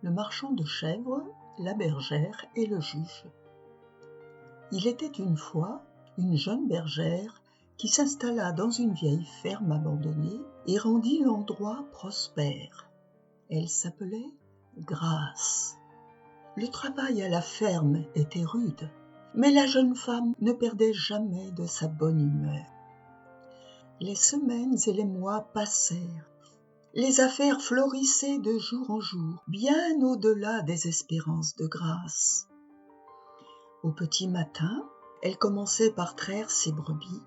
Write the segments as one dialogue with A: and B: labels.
A: le marchand de chèvres, la bergère et le juge. Il était une fois une jeune bergère qui s'installa dans une vieille ferme abandonnée et rendit l'endroit prospère. Elle s'appelait Grâce. Le travail à la ferme était rude, mais la jeune femme ne perdait jamais de sa bonne humeur. Les semaines et les mois passèrent. Les affaires florissaient de jour en jour, bien au-delà des espérances de Grâce. Au petit matin, elle commençait par traire ses brebis.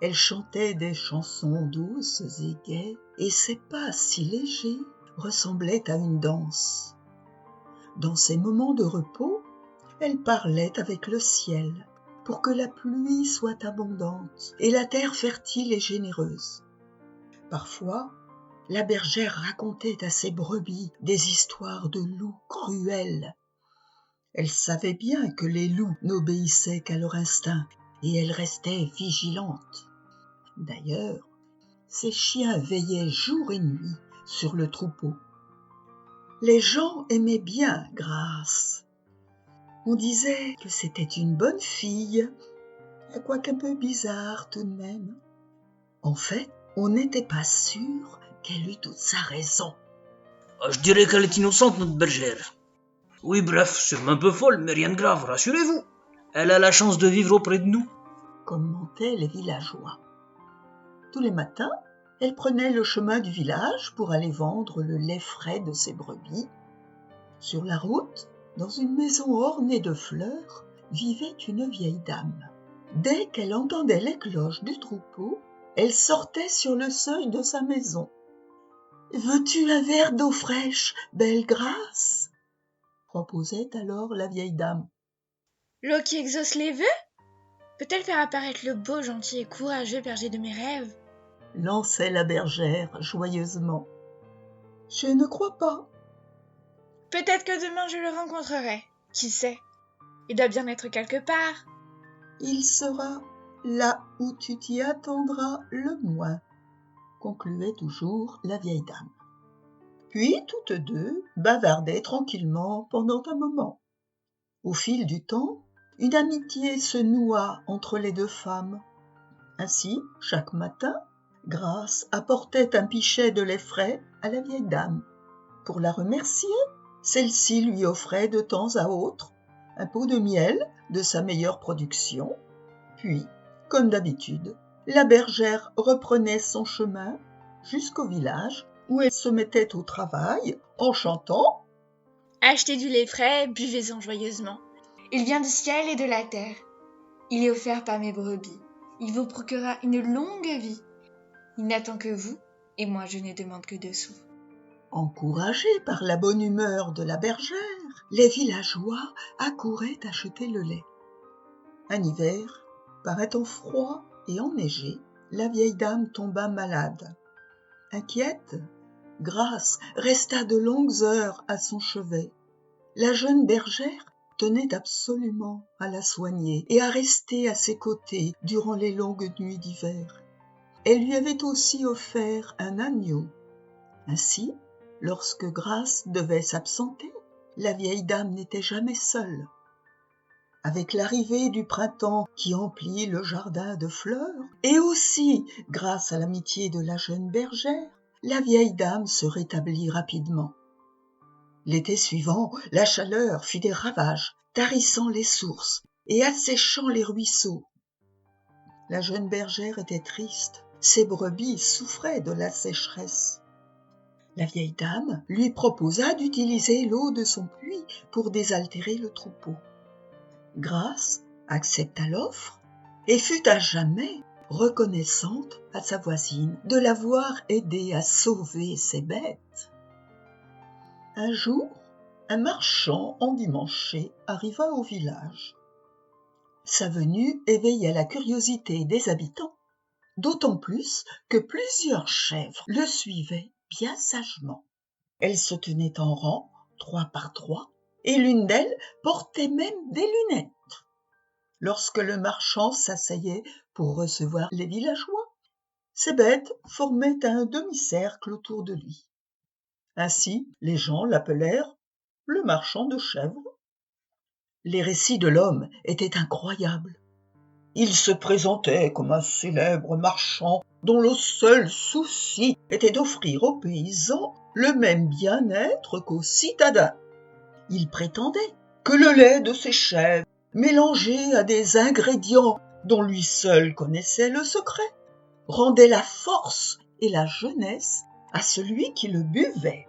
A: Elle chantait des chansons douces et gaies, et ses pas si légers ressemblaient à une danse. Dans ses moments de repos, elle parlait avec le ciel pour que la pluie soit abondante et la terre fertile et généreuse. Parfois, la bergère racontait à ses brebis des histoires de loups cruels. Elle savait bien que les loups n'obéissaient qu'à leur instinct et elle restait vigilante. D'ailleurs, ses chiens veillaient jour et nuit sur le troupeau. Les gens aimaient bien Grâce. On disait que c'était une bonne fille, quoique un peu bizarre tout de même. En fait, on n'était pas sûr qu'elle eût toute sa raison.
B: Je dirais qu'elle est innocente, notre bergère. Oui, bref, sûrement un peu folle, mais rien de grave, rassurez-vous. Elle a la chance de vivre auprès de nous.
A: Commentaient les villageois. Tous les matins, elle prenait le chemin du village pour aller vendre le lait frais de ses brebis. Sur la route, dans une maison ornée de fleurs, vivait une vieille dame. Dès qu'elle entendait les cloches du troupeau, elle sortait sur le seuil de sa maison. « Veux-tu un verre d'eau fraîche, belle Grâce ?» proposait alors la vieille dame.
C: « L'eau qui exauce les vœux ? Peut-elle faire apparaître le beau, gentil et courageux berger de mes rêves ?»
A: lançait la bergère joyeusement. « Je ne crois pas. »
C: « Peut-être que demain je le rencontrerai. Qui sait ? Il doit bien être quelque part. »
A: « Il sera là où tu t'y attendras le moins, » concluait toujours la vieille dame. Puis toutes deux bavardaient tranquillement pendant un moment. Au fil du temps, une amitié se noua entre les deux femmes. Ainsi, chaque matin, Grâce apportait un pichet de lait frais à la vieille dame. Pour la remercier, celle-ci lui offrait de temps à autre un pot de miel de sa meilleure production. Puis, comme d'habitude, la bergère reprenait son chemin jusqu'au village où elle se mettait au travail en chantant
C: « Achetez du lait frais, buvez-en joyeusement. Il vient du ciel et de la terre. Il est offert par mes brebis. Il vous procurera une longue vie. Il n'attend que vous, et moi je ne demande que 2 sous. »
A: Encouragés par la bonne humeur de la bergère, les villageois accouraient acheter le lait. Un hiver, paraîtant froid et enneigé, la vieille dame tomba malade. Inquiète, Grâce resta de longues heures à son chevet. La jeune bergère tenait absolument à la soigner et à rester à ses côtés durant les longues nuits d'hiver. Elle lui avait aussi offert un agneau. Ainsi, lorsque Grâce devait s'absenter, la vieille dame n'était jamais seule. Avec l'arrivée du printemps qui emplit le jardin de fleurs, et aussi grâce à l'amitié de la jeune bergère, la vieille dame se rétablit rapidement. L'été suivant, la chaleur fit des ravages, tarissant les sources et asséchant les ruisseaux. La jeune bergère était triste, ses brebis souffraient de la sécheresse. La vieille dame lui proposa d'utiliser l'eau de son puits pour désaltérer le troupeau. Grâce accepta l'offre et fut à jamais reconnaissante à sa voisine de l'avoir aidée à sauver ses bêtes. Un jour, un marchand endimanché arriva au village. Sa venue éveilla la curiosité des habitants, d'autant plus que plusieurs chèvres le suivaient bien sagement. Elles se tenaient en rang, 3 par 3, et l'une d'elles portait même des lunettes. Lorsque le marchand s'asseyait pour recevoir les villageois, ces bêtes formaient un demi-cercle autour de lui. Ainsi, les gens l'appelèrent le marchand de chèvres. Les récits de l'homme étaient incroyables. Il se présentait comme un célèbre marchand dont le seul souci était d'offrir aux paysans le même bien-être qu'aux citadins. Il prétendait que le lait de ses chèvres, mélangé à des ingrédients dont lui seul connaissait le secret, rendait la force et la jeunesse à celui qui le buvait.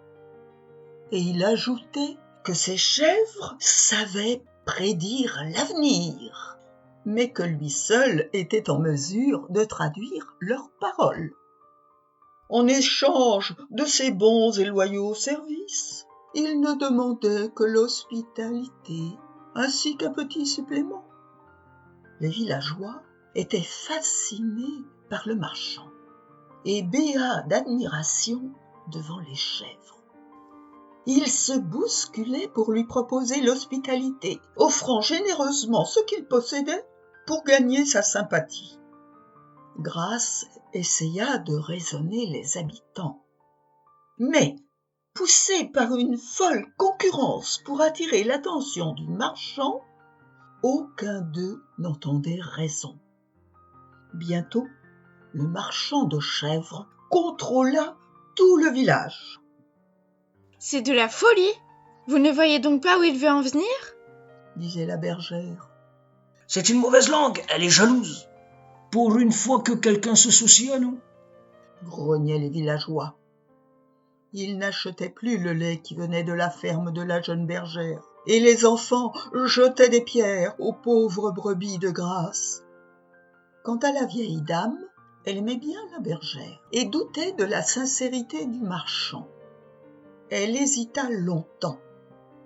A: Et il ajoutait que ses chèvres savaient prédire l'avenir, mais que lui seul était en mesure de traduire leurs paroles. En échange de ses bons et loyaux services, il ne demandait que l'hospitalité, ainsi qu'un petit supplément. Les villageois étaient fascinés par le marchand et béats d'admiration devant les chèvres. Ils se bousculaient pour lui proposer l'hospitalité, offrant généreusement ce qu'ils possédaient pour gagner sa sympathie. Grâce essaya de raisonner les habitants. Mais, poussés par une folle concurrence pour attirer l'attention du marchand, aucun d'eux n'entendait raison. Bientôt, le marchand de chèvres contrôla tout le village.
C: « C'est de la folie! Vous ne voyez donc pas où il veut en venir ?»
A: disait la bergère.
B: « C'est une mauvaise langue, elle est jalouse. Pour une fois que quelqu'un se soucie à nous. »
A: grognaient les villageois. Ils n'achetaient plus le lait qui venait de la ferme de la jeune bergère, et les enfants jetaient des pierres aux pauvres brebis de grâce. Quant à la vieille dame, elle aimait bien la bergère et doutait de la sincérité du marchand. Elle hésita longtemps.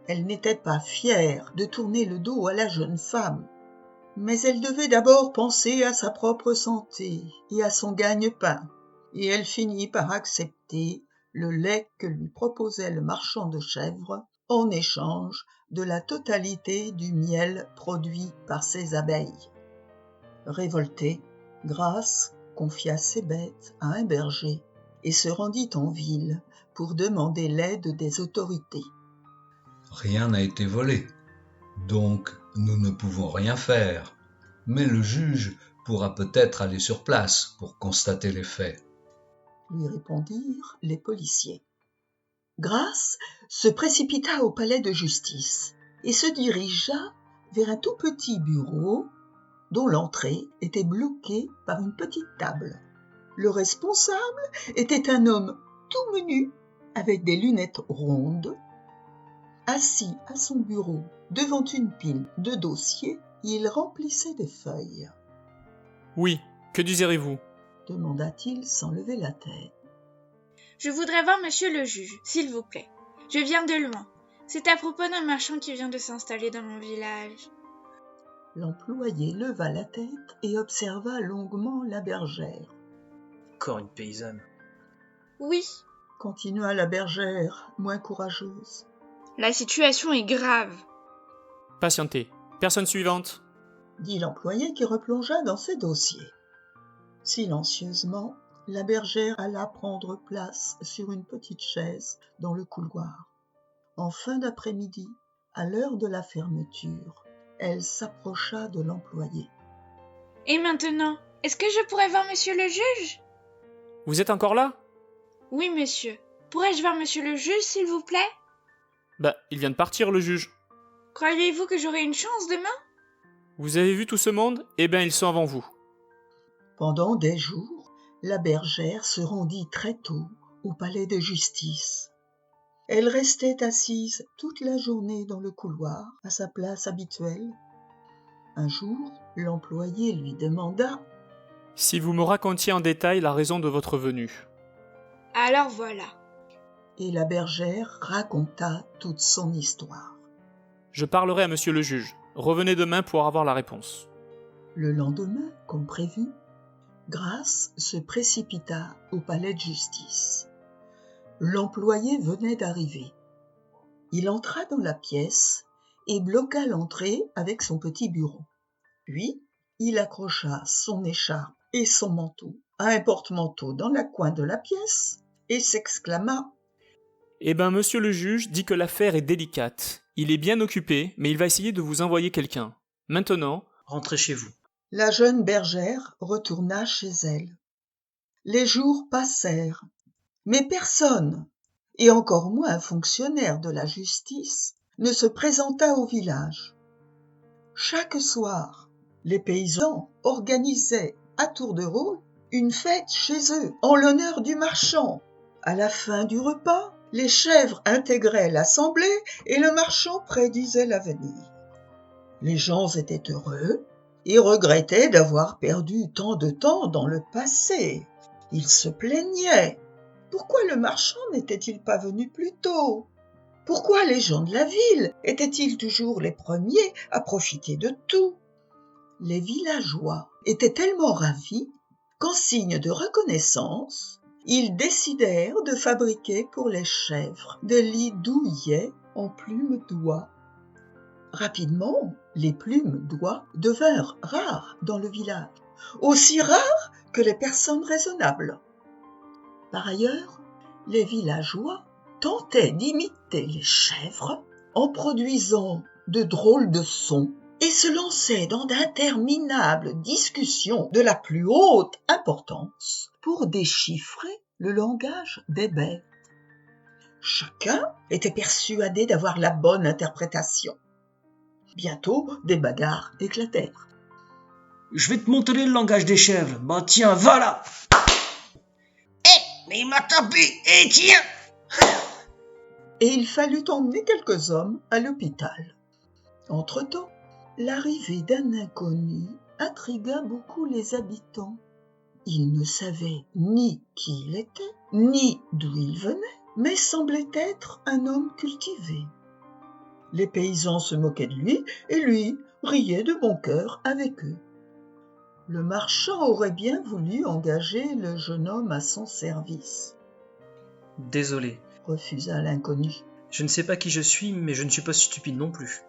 A: Elle n'était pas fière de tourner le dos à la jeune femme, mais elle devait d'abord penser à sa propre santé et à son gagne-pain, et elle finit par accepter le lait que lui proposait le marchand de chèvres en échange de la totalité du miel produit par ses abeilles. Révoltée, Grâce confia ses bêtes à un berger et se rendit en ville pour demander l'aide des autorités.
D: Rien n'a été volé, donc nous ne pouvons rien faire, mais le juge pourra peut-être aller sur place pour constater les faits,
A: lui répondirent les policiers. Grâce se précipita au palais de justice et se dirigea vers un tout petit bureau dont l'entrée était bloquée par une petite table. Le responsable était un homme tout menu, avec des lunettes rondes. Assis à son bureau, devant une pile de dossiers, il remplissait des feuilles.
E: « Oui, que désirez-vous »
A: demanda-t-il sans lever la tête.
C: « Je voudrais voir monsieur le juge, s'il vous plaît. Je viens de loin. C'est à propos d'un marchand qui vient de s'installer dans mon village. »
A: L'employé leva la tête et observa longuement la bergère.
B: « Encore une paysanne. »«
C: Oui, »
A: continua la bergère, moins courageuse.
C: « la situation est grave. »
E: « Patientez. Personne suivante »
A: dit l'employé qui replongea dans ses dossiers. Silencieusement, la bergère alla prendre place sur une petite chaise dans le couloir. En fin d'après-midi, à l'heure de la fermeture, elle s'approcha de l'employé.
C: « Et maintenant, est-ce que je pourrais voir monsieur le juge ?»
E: « Vous êtes encore là ?»«
C: Oui, monsieur. Pourrais-je voir monsieur le juge, s'il vous plaît ?»«
E: Il vient de partir, le juge. »«
C: Croyez-vous que j'aurai une chance demain ?»
E: Vous avez vu tout ce monde ? Eh bien, ils sont avant vous. »
A: Pendant des jours, la bergère se rendit très tôt au palais de justice. Elle restait assise toute la journée dans le couloir, à sa place habituelle. Un jour, l'employé lui demanda
E: « Si vous me racontiez en détail la raison de votre venue. »
C: Alors voilà.
A: Et la bergère raconta toute son histoire.
E: « Je parlerai à monsieur le juge. Revenez demain pour avoir la réponse. »
A: Le lendemain, comme prévu, Grâce se précipita au palais de justice. L'employé venait d'arriver. Il entra dans la pièce et bloqua l'entrée avec son petit bureau. Puis, il accrocha son écharpe et son manteau à un porte-manteau dans le coin de la pièce et s'exclama
E: Eh ben, monsieur le juge dit que l'affaire est délicate. Il est bien occupé, mais il va essayer de vous envoyer quelqu'un. Maintenant,
B: Rentrez chez vous.
A: La jeune bergère retourna chez elle. Les jours passèrent, mais personne, et encore moins un fonctionnaire de la justice, ne se présenta au village. Chaque soir, les paysans organisaient à tour de rôle une fête chez eux en l'honneur du marchand. À la fin du repas, les chèvres intégraient l'assemblée et le marchand prédisait l'avenir. Les gens étaient heureux et regrettaient d'avoir perdu tant de temps dans le passé. Ils se plaignaient. Pourquoi le marchand n'était-il pas venu plus tôt ? Pourquoi les gens de la ville étaient-ils toujours les premiers à profiter de tout ? Les villageois étaient tellement ravis qu'en signe de reconnaissance, ils décidèrent de fabriquer pour les chèvres des lits douillets en plumes d'oie. Rapidement, les plumes d'oie devinrent rares dans le village, aussi rares que les personnes raisonnables. Par ailleurs, les villageois tentaient d'imiter les chèvres en produisant de drôles de sons et se lançaient dans d'interminables discussions de la plus haute importance pour déchiffrer le langage des bêtes. Chacun était persuadé d'avoir la bonne interprétation. Bientôt, des bagarres éclatèrent.
B: Je vais te montrer le langage des chèvres. Bah tiens, va là. Mais il m'a tapé. Tiens.
A: Et il fallut emmener quelques hommes à l'hôpital. Entre-temps, l'arrivée d'un inconnu intrigua beaucoup les habitants. Ils ne savaient ni qui il était, ni d'où il venait, mais semblait être un homme cultivé. Les paysans se moquaient de lui et lui riait de bon cœur avec eux. Le marchand aurait bien voulu engager le jeune homme à son service.
B: Désolé,
A: Refusa l'inconnu.
B: je ne sais pas qui je suis, mais je ne suis pas stupide non plus.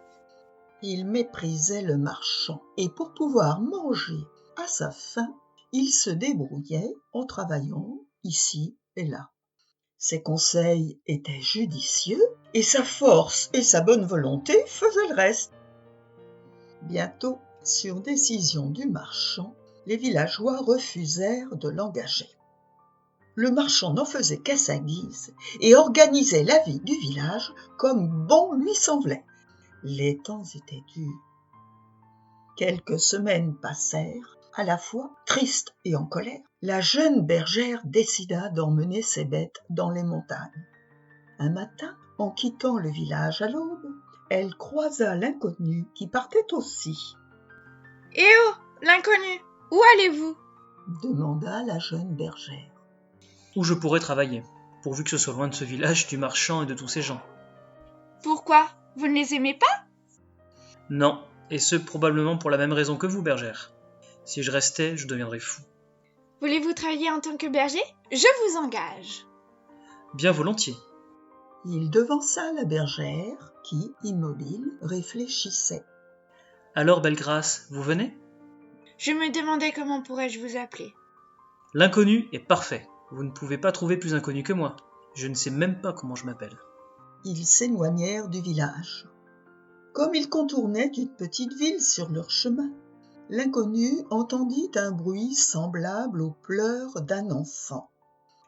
A: Il méprisait le marchand et pour pouvoir manger à sa faim, il se débrouillait en travaillant ici et là. Ses conseils étaient judicieux et sa force et sa bonne volonté faisaient le reste. Bientôt, sur décision du marchand, les villageois refusèrent de l'engager. Le marchand n'en faisait qu'à sa guise et organisait la vie du village comme bon lui semblait. Les temps étaient durs. Quelques semaines passèrent, à la fois triste et en colère. La jeune bergère décida d'emmener ses bêtes dans les montagnes. Un matin, en quittant le village à l'aube, elle croisa l'inconnu qui partait aussi.
C: « Eh oh, l'inconnu, où allez-vous »
A: demanda la jeune bergère.
B: Où je pourrais travailler, pourvu que ce soit loin de ce village, du marchand et de tous ces gens.
C: Pourquoi ? Vous ne les aimez pas ?
B: Non, et ce probablement pour la même raison que vous, bergère. Si je restais, je deviendrais fou.
C: Voulez-vous travailler en tant que berger ? Je vous engage.
B: Bien volontiers.
A: Il devança la bergère qui, immobile, réfléchissait.
B: Alors, Bellegrâce, vous venez ?
C: Je me demandais comment pourrais-je vous appeler.
B: L'inconnu est parfait. Vous ne pouvez pas trouver plus inconnu que moi. Je ne sais même pas comment je m'appelle.
A: Ils s'éloignèrent du village. Comme ils contournaient une petite ville sur leur chemin, l'inconnu entendit un bruit semblable aux pleurs d'un enfant.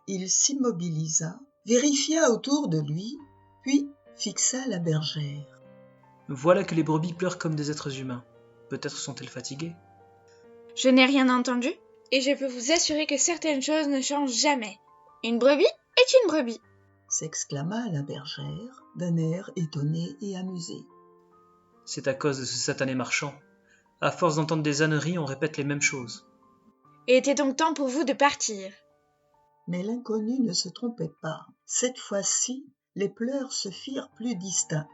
A: Il s'immobilisa, vérifia autour de lui, puis fixa la bergère.
B: Voilà que les brebis pleurent comme des êtres humains. Peut-être sont-elles fatiguées ?
C: Je n'ai rien entendu, et je peux vous assurer que certaines choses ne changent jamais. Une brebis est une brebis.
A: S'exclama la bergère d'un air étonné et amusé.
B: C'est à cause de ce satané marchand. À force d'entendre des âneries, on répète les mêmes choses.
C: Il était donc temps pour vous de partir.
A: Mais l'inconnu ne se trompait pas. Cette fois-ci, les pleurs se firent plus distincts.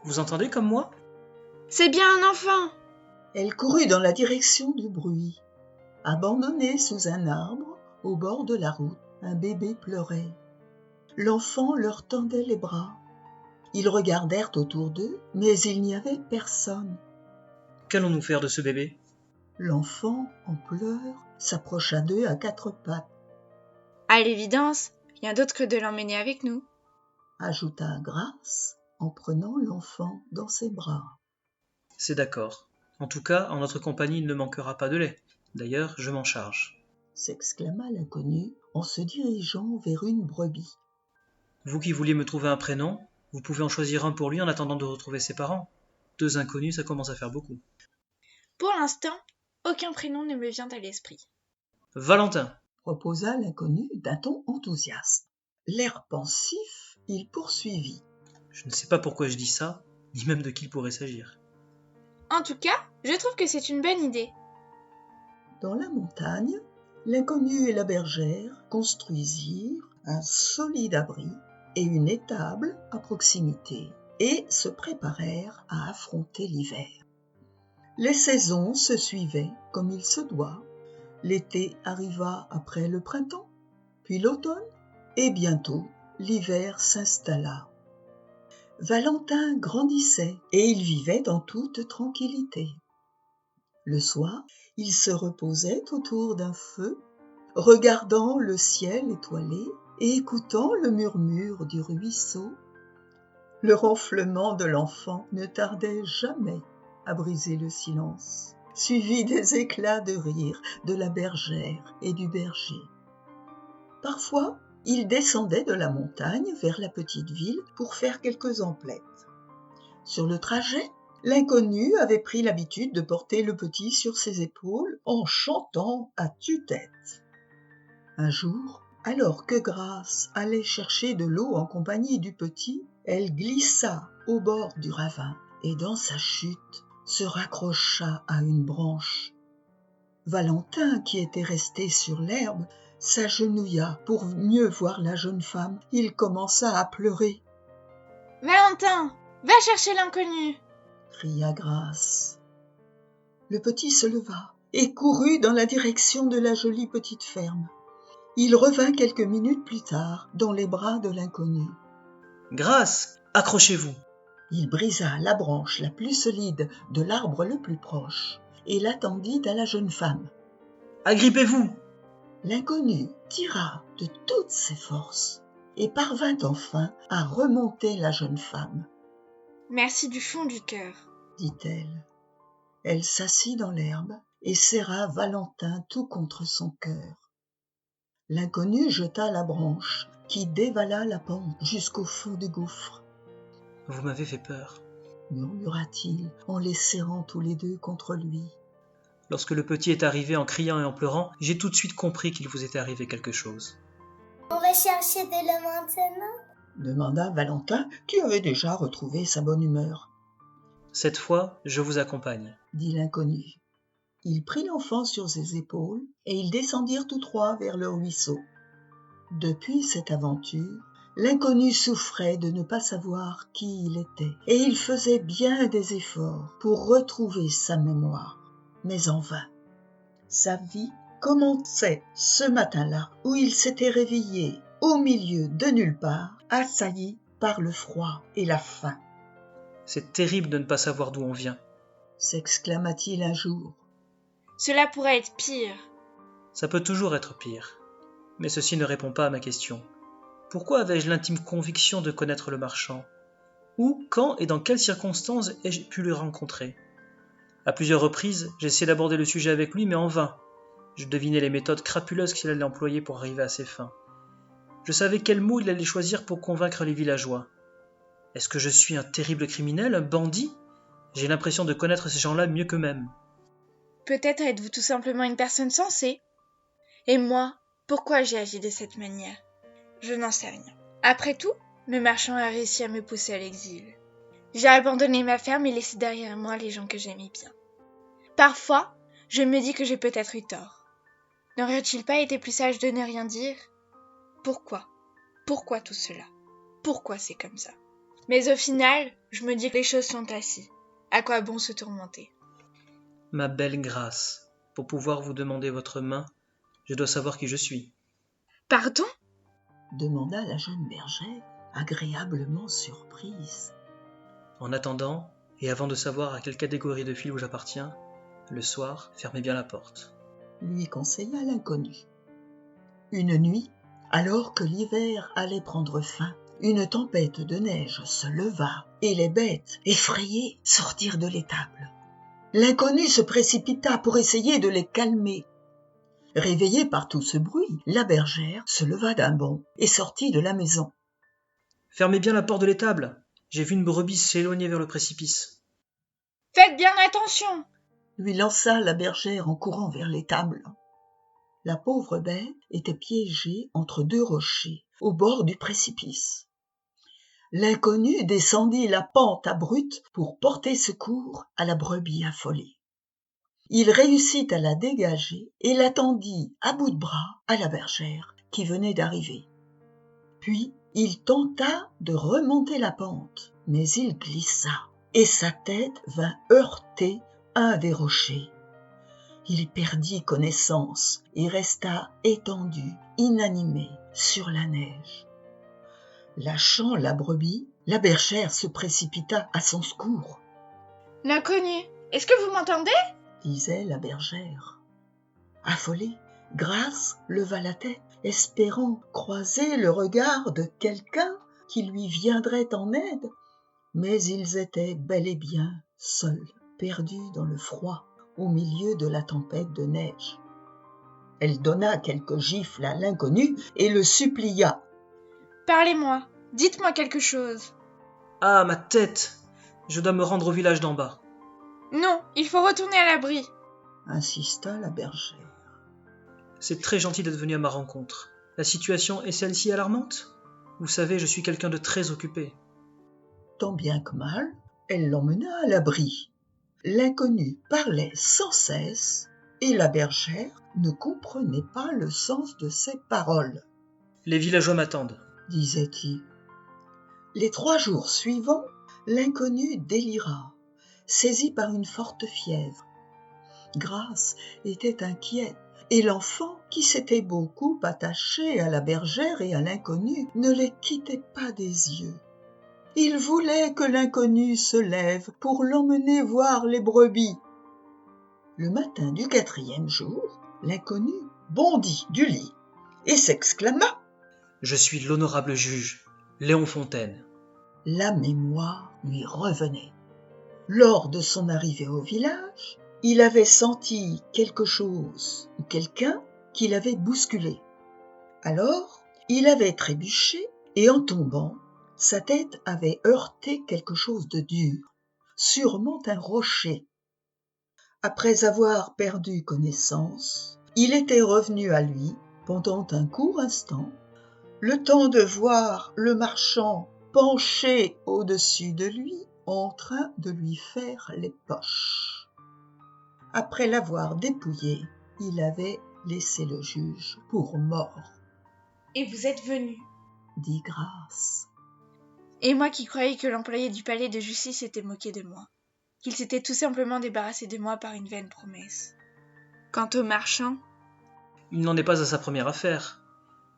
B: Vous entendez comme moi ?
C: C'est bien un enfant.
A: Elle courut dans la direction du bruit. Abandonné sous un arbre, au bord de la route, un bébé pleurait. L'enfant leur tendait les bras. Ils regardèrent autour d'eux, mais il n'y avait personne.
B: Qu'allons-nous faire de ce bébé ?
A: L'enfant, en pleurs, s'approcha d'eux à quatre pattes.
C: À l'évidence, rien d'autre que de l'emmener avec nous.
A: ajouta Grâce en prenant l'enfant dans ses bras.
B: C'est d'accord. En tout cas, en notre compagnie, il ne manquera pas de lait. D'ailleurs, je m'en charge.
A: S'exclama l'inconnu en se dirigeant vers une brebis.
B: Vous qui vouliez me trouver un prénom, vous pouvez en choisir un pour lui en attendant de retrouver ses parents. 2 inconnus, ça commence à faire beaucoup.
C: Pour l'instant, aucun prénom ne me vient à l'esprit.
B: Valentin.
A: Proposa l'inconnu d'un ton enthousiaste. L'air pensif, il poursuivit.
B: Je ne sais pas pourquoi je dis ça, ni même de qui il pourrait s'agir.
C: En tout cas, je trouve que c'est une bonne idée.
A: Dans la montagne, l'inconnu et la bergère construisirent un solide abri et une étable à proximité et se préparèrent à affronter l'hiver. Les saisons se suivaient comme il se doit. L'été arriva après le printemps, puis l'automne, et bientôt l'hiver s'installa. Valentin grandissait et il vivait en toute tranquillité. Le soir, il se reposait autour d'un feu, regardant le ciel étoilé et écoutant le murmure du ruisseau. Le ronflement de l'enfant ne tardait jamais à briser le silence, suivi des éclats de rire de la bergère et du berger. Parfois, il descendait de la montagne vers la petite ville pour faire quelques emplettes. Sur le trajet, l'inconnu avait pris l'habitude de porter le petit sur ses épaules en chantant à tue-tête. Un jour, alors que Grâce allait chercher de l'eau en compagnie du petit, elle glissa au bord du ravin et dans sa chute se raccrocha à une branche. Valentin, qui était resté sur l'herbe, s'agenouilla pour mieux voir la jeune femme. Il commença à pleurer.
C: « Valentin, va chercher l'inconnu !»
A: cria Grâce. Le petit se leva et courut dans la direction de la jolie petite ferme. Il revint quelques minutes plus tard dans les bras de l'inconnu.
B: « Grâce, accrochez-vous !»
A: Il brisa la branche la plus solide de l'arbre le plus proche et l'attendit à la jeune femme.
B: « Agrippez-vous !»
A: L'inconnu tira de toutes ses forces et parvint enfin à remonter la jeune femme.
C: « Merci du fond du cœur, »
A: dit-elle. Elle s'assit dans l'herbe et serra Valentin tout contre son cœur. L'inconnu jeta la branche qui dévala la pente jusqu'au fond du gouffre.
B: « Vous m'avez fait peur, »
A: murmura-t-il en les serrant tous les deux contre lui.
B: Lorsque le petit est arrivé en criant et en pleurant, j'ai tout de suite compris qu'il vous était arrivé quelque chose.
F: « On va chercher de l'eau maintenant ?»
A: demanda Valentin, qui avait déjà retrouvé sa bonne humeur.
B: « Cette fois, je vous accompagne, »
A: dit l'inconnu. Il prit l'enfant sur ses épaules et ils descendirent tous trois vers le ruisseau. Depuis cette aventure, l'inconnu souffrait de ne pas savoir qui il était et il faisait bien des efforts pour retrouver sa mémoire. Mais en vain. Sa vie commençait ce matin-là où il s'était réveillé au milieu de nulle part, assailli par le froid et la faim.
B: « C'est terrible de ne pas savoir d'où on vient, »
A: s'exclama-t-il un jour.
C: « Cela pourrait être pire. »
B: Ça peut toujours être pire. Mais ceci ne répond pas à ma question. Pourquoi avais-je l'intime conviction de connaître le marchand ? Où, quand et dans quelles circonstances ai-je pu le rencontrer ? À plusieurs reprises, j'ai essayé d'aborder le sujet avec lui, mais en vain. Je devinais les méthodes crapuleuses qu'il allait employer pour arriver à ses fins. Je savais quels mots il allait choisir pour convaincre les villageois. Est-ce que je suis un terrible criminel, un bandit ? J'ai l'impression de connaître ces gens-là mieux qu'eux-mêmes.
C: Peut-être êtes-vous tout simplement une personne sensée. Et moi, pourquoi j'ai agi de cette manière ? Je n'en sais rien. Après tout, le marchand a réussi à me pousser à l'exil. J'ai abandonné ma ferme et laissé derrière moi les gens que j'aimais bien. Parfois, je me dis que j'ai peut-être eu tort. N'aurait-il pas été plus sage de ne rien dire ? Pourquoi ? Pourquoi tout cela ? Pourquoi c'est comme ça ? Mais au final, je me dis que les choses sont ainsi. À quoi bon se tourmenter ?
B: Ma belle Grâce, pour pouvoir vous demander votre main, je dois savoir qui je suis.
C: Pardon ?
A: demanda la jeune bergère, agréablement surprise.
B: En attendant, et avant de savoir à quelle catégorie de filles j'appartiens, le soir, fermez bien la porte.
A: Lui conseilla l'inconnu. Une nuit, alors que l'hiver allait prendre fin, une tempête de neige se leva et les bêtes, effrayées, sortirent de l'étable. L'inconnu se précipita pour essayer de les calmer. Réveillée par tout ce bruit, la bergère se leva d'un bond et sortit de la maison.
B: « Fermez bien la porte de l'étable. J'ai vu une brebis s'éloigner vers le précipice. »
C: « Faites bien attention !»
A: lui lança la bergère en courant vers l'étable. La pauvre bête était piégée entre deux rochers, au bord du précipice. L'inconnu descendit la pente abrupte pour porter secours à la brebis affolée. Il réussit à la dégager et la tendit à bout de bras à la bergère qui venait d'arriver. Puis, il tenta de remonter la pente, mais il glissa et sa tête vint heurter un des rochers. Il perdit connaissance et resta étendu, inanimé, sur la neige. Lâchant la brebis, la bergère se précipita à son secours.
C: « L'inconnu, est-ce que vous m'entendez ?»
A: disait la bergère. Affolée, Grâce leva la tête, espérant croiser le regard de quelqu'un qui lui viendrait en aide, mais ils étaient bel et bien seuls, perdus dans le froid, au milieu de la tempête de neige. Elle donna quelques gifles à l'inconnu et le supplia.
C: « Parlez-moi, dites-moi quelque chose. »«
B: Ah, ma tête! Je dois me rendre au village d'en bas. »«
C: Non, il faut retourner à l'abri. »
A: insista la bergère.
B: C'est très gentil d'être venu à ma rencontre. La situation est celle-ci alarmante? Vous savez, je suis quelqu'un de très occupé.
A: Tant bien que mal, elle l'emmena à l'abri. L'inconnu parlait sans cesse et la bergère ne comprenait pas le sens de ses paroles.
B: « Les villageois m'attendent, »
A: disait-il. Les 3 jours suivants, l'inconnu délira, saisi par une forte fièvre. Grâce était inquiète et l'enfant, qui s'était beaucoup attaché à la bergère et à l'inconnu, ne les quittait pas des yeux. Il voulait que l'inconnu se lève pour l'emmener voir les brebis. Le matin du 4e jour, l'inconnu bondit du lit et s'exclama : «
B: Je suis l'honorable juge, Léon Fontaine. »
A: La mémoire lui revenait. Lors de son arrivée au village, il avait senti quelque chose ou quelqu'un qui l'avait bousculé. Alors, il avait trébuché et en tombant, sa tête avait heurté quelque chose de dur, sûrement un rocher. Après avoir perdu connaissance, il était revenu à lui pendant un court instant, le temps de voir le marchand penché au-dessus de lui en train de lui faire les poches. Après l'avoir dépouillé, il avait laissé le juge pour mort.
C: « Et vous êtes venu, »
A: dit Grâce.
C: « Et moi qui croyais que l'employé du palais de justice s'était moqué de moi, qu'il s'était tout simplement débarrassé de moi par une vaine promesse. Quant au marchand,
B: Il n'en est pas à sa première affaire.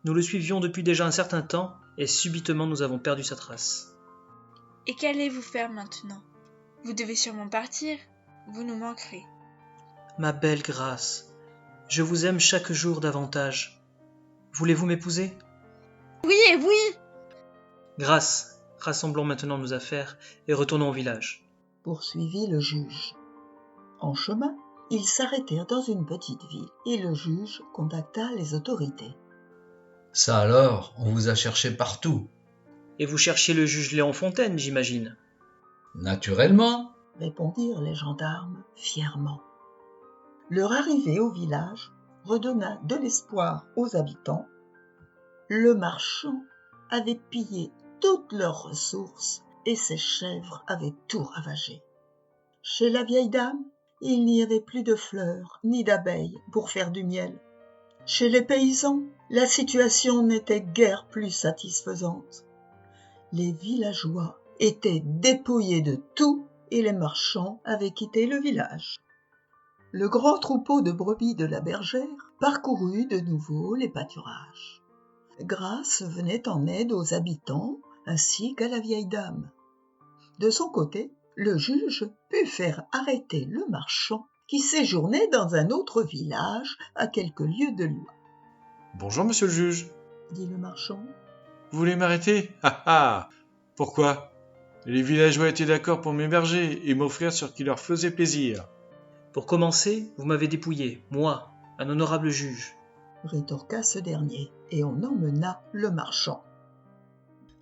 B: Nous le suivions depuis déjà un certain temps, et subitement nous avons perdu sa trace.
C: et qu'allez-vous faire maintenant? Vous devez sûrement partir, vous nous manquerez. »
B: Ma belle Grâce, je vous aime chaque jour davantage. Voulez-vous m'épouser?
C: Oui et oui!
B: Grâce, rassemblons maintenant nos affaires et retournons au village.
A: Poursuivit le juge. En chemin, ils s'arrêtèrent dans une petite ville et le juge contacta les autorités.
D: Ça alors, on vous a cherché partout.
B: Et vous cherchiez le juge Léon Fontaine, j'imagine?
D: Naturellement.
A: Répondirent les gendarmes fièrement. Leur arrivée au village redonna de l'espoir aux habitants. Le marchand avait pillé toutes leurs ressources et ses chèvres avaient tout ravagé. Chez la vieille dame, il n'y avait plus de fleurs ni d'abeilles pour faire du miel. Chez les paysans, la situation n'était guère plus satisfaisante. Les villageois étaient dépouillés de tout et les marchands avaient quitté le village. Le grand troupeau de brebis de la bergère parcourut de nouveau les pâturages. Grâce venait en aide aux habitants ainsi qu'à la vieille dame. De son côté, le juge put faire arrêter le marchand qui séjournait dans un autre village à quelques lieues de là.
E: Bonjour, monsieur le juge.
A: Dit le marchand.
G: Vous voulez m'arrêter? Ah ah! Pourquoi? Les villageois étaient d'accord pour m'héberger et m'offrir ce qui leur faisait plaisir.
B: Pour commencer, vous m'avez dépouillé, moi, un honorable juge.
A: Rétorqua ce dernier, et on emmena le marchand.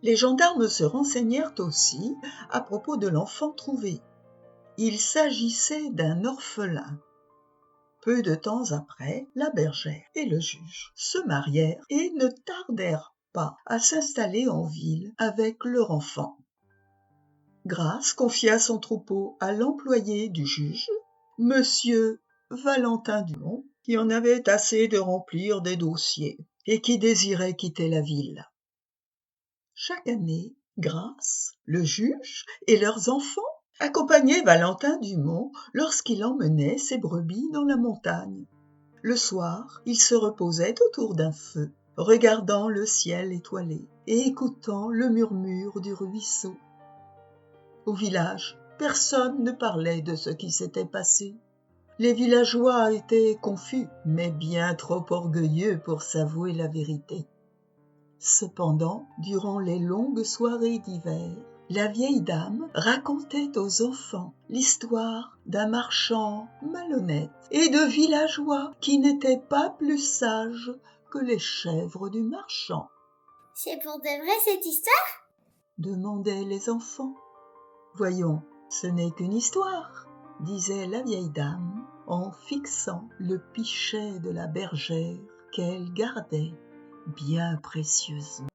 A: Les gendarmes se renseignèrent aussi à propos de l'enfant trouvé. Il s'agissait d'un orphelin. Peu de temps après, la bergère et le juge se marièrent et ne tardèrent pas à s'installer en ville avec leur enfant. Grâce confia son troupeau à l'employé du juge, Monsieur Valentin Dumont, qui en avait assez de remplir des dossiers et qui désirait quitter la ville. Chaque année, Grâce, le juge et leurs enfants accompagnaient Valentin Dumont lorsqu'il emmenait ses brebis dans la montagne. Le soir, ils se reposaient autour d'un feu, regardant le ciel étoilé et écoutant le murmure du ruisseau. Au village, personne ne parlait de ce qui s'était passé. Les villageois étaient confus, mais bien trop orgueilleux pour s'avouer la vérité. Cependant, durant les longues soirées d'hiver, la vieille dame racontait aux enfants l'histoire d'un marchand malhonnête et de villageois qui n'étaient pas plus sages que les chèvres du marchand.
F: « C'est pour de vrai cette histoire ?»
A: demandaient les enfants. « Voyons, ce n'est qu'une histoire, » disait la vieille dame en fixant le pichet de la bergère qu'elle gardait bien précieusement.